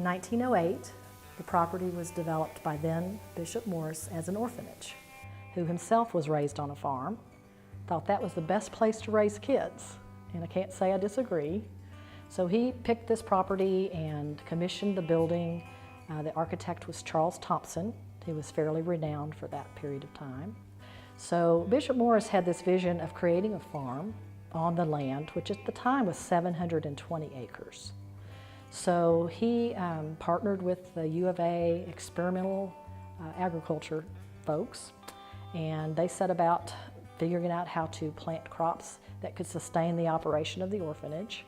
In 1908, the property was developed by then Bishop Morris as an orphanage, who himself was raised on a farm, thought that was the best place to raise kids, and I can't say I disagree. So he picked this property and commissioned the building. The architect was Charles Thompson. He was fairly renowned for that period of time. So Bishop Morris had this vision of creating a farm on the land, which at the time was 720 acres. So he partnered with the U of A experimental agriculture folks, and they set about figuring out how to plant crops that could sustain the operation of the orphanage.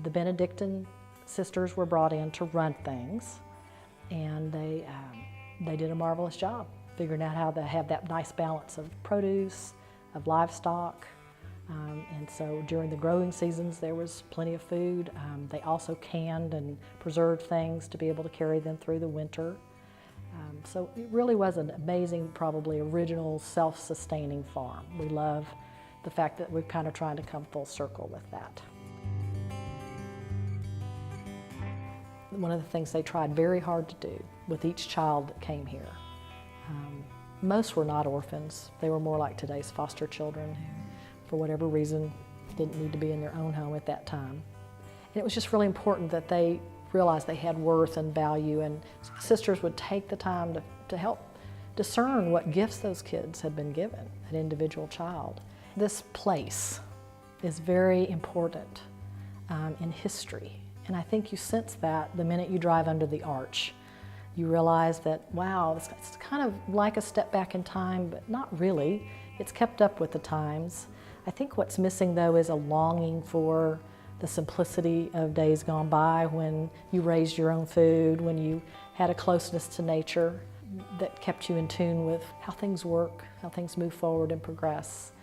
The Benedictine sisters were brought in to run things, and they did a marvelous job figuring out how to have that nice balance of produce, of livestock. And so during the growing seasons there was plenty of food. They also canned and preserved things to be able to carry them through the winter. So it really was an amazing, probably original self-sustaining farm. We love the fact that we're kind of trying to come full circle with that. One of the things they tried very hard to do with each child that came here, most were not orphans. They were more like today's foster children who, for whatever reason, didn't need to be in their own home at that time. And it was just really important that they realized they had worth and value, and sisters would take the time to help discern what gifts those kids had been given, an individual child. This place is very important in history. And I think you sense that the minute you drive under the arch. You realize that, wow, it's kind of like a step back in time, but not really. It's kept up with the times. I think what's missing, though, is a longing for the simplicity of days gone by when you raised your own food, when you had a closeness to nature that kept you in tune with how things work, how things move forward and progress.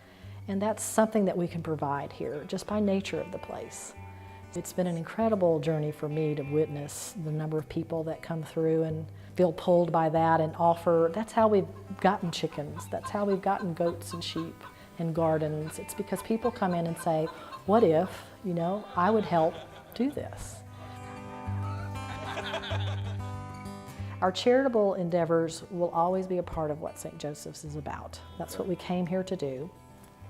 And that's something that we can provide here, just by nature of the place. It's been an incredible journey for me to witness the number of people that come through and feel pulled by that and offer. That's how we've gotten chickens. That's how we've gotten goats and sheep and gardens. It's because people come in and say, what if, I would help do this. Our charitable endeavors will always be a part of what St. Joseph's is about. That's what we came here to do,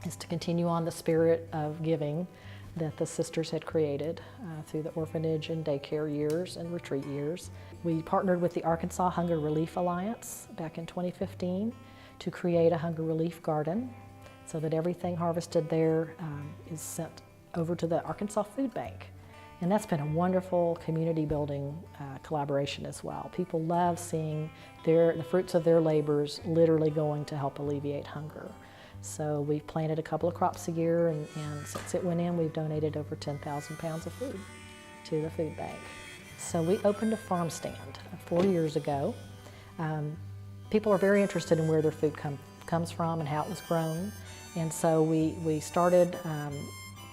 is to continue on the spirit of giving that the sisters had created through the orphanage and daycare years and retreat years. We partnered with the Arkansas Hunger Relief Alliance back in 2015 to create a hunger relief garden so that everything harvested there is sent over to the Arkansas Food Bank. And that's been a wonderful community building collaboration as well. People love seeing the fruits of their labors literally going to help alleviate hunger. So we've planted a couple of crops a year, and since it went in, we've donated over 10,000 pounds of food to the food bank. So we opened a farm stand 4 years ago. People are very interested in where their food comes from and how it was grown. And so we started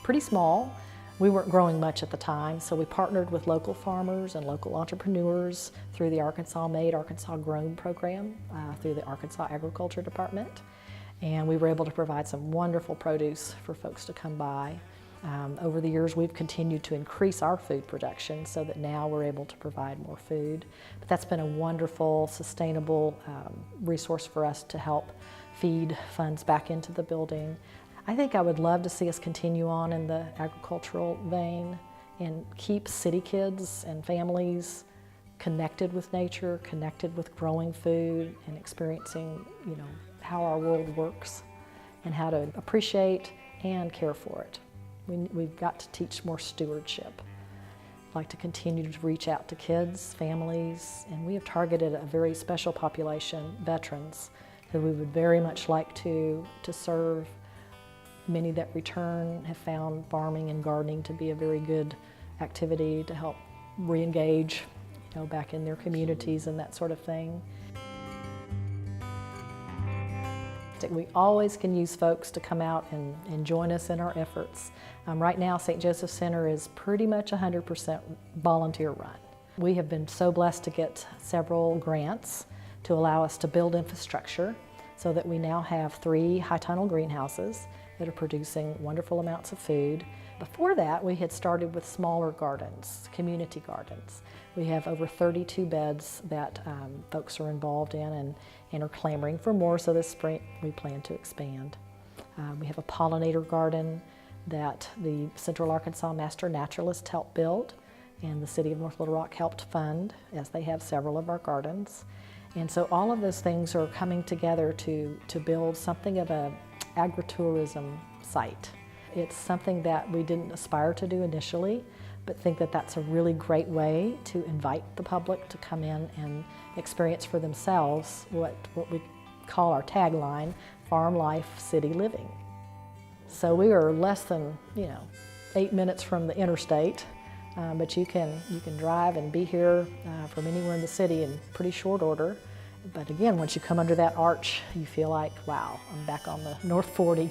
pretty small. We weren't growing much at the time, so we partnered with local farmers and local entrepreneurs through the Arkansas Made, Arkansas Grown program through the Arkansas Agriculture Department. And we were able to provide some wonderful produce for folks to come by. Over the years, we've continued to increase our food production so that now we're able to provide more food. But that's been a wonderful, sustainable resource for us to help feed funds back into the building. I think I would love to see us continue on in the agricultural vein and keep city kids and families connected with nature, connected with growing food and experiencing, how our world works and how to appreciate and care for it. We've got to teach more stewardship. I'd like to continue to reach out to kids, families, and we have targeted a very special population, veterans, who we would very much like to serve. Many that return have found farming and gardening to be a very good activity to help re-engage, back in their communities and that sort of thing. We always can use folks to come out and join us in our efforts. Right now, St. Joseph Center is pretty much 100% volunteer run. We have been so blessed to get several grants to allow us to build infrastructure so that we now have 3 high tunnel greenhouses that are producing wonderful amounts of food. Before that, we had started with smaller gardens, community gardens. We have over 32 beds that folks are involved in and are clamoring for more, so this spring we plan to expand. We have a pollinator garden that the Central Arkansas Master Naturalist helped build, and the City of North Little Rock helped fund, as they have several of our gardens. And so all of those things are coming together to build something of an agri-tourism site. It's something that we didn't aspire to do initially, but think that that's a really great way to invite the public to come in and experience for themselves what we call our tagline, farm life, city living. So we are less than 8 minutes from the interstate, but you can drive and be here from anywhere in the city in pretty short order. But again, once you come under that arch, you feel like, wow, I'm back on the North 40.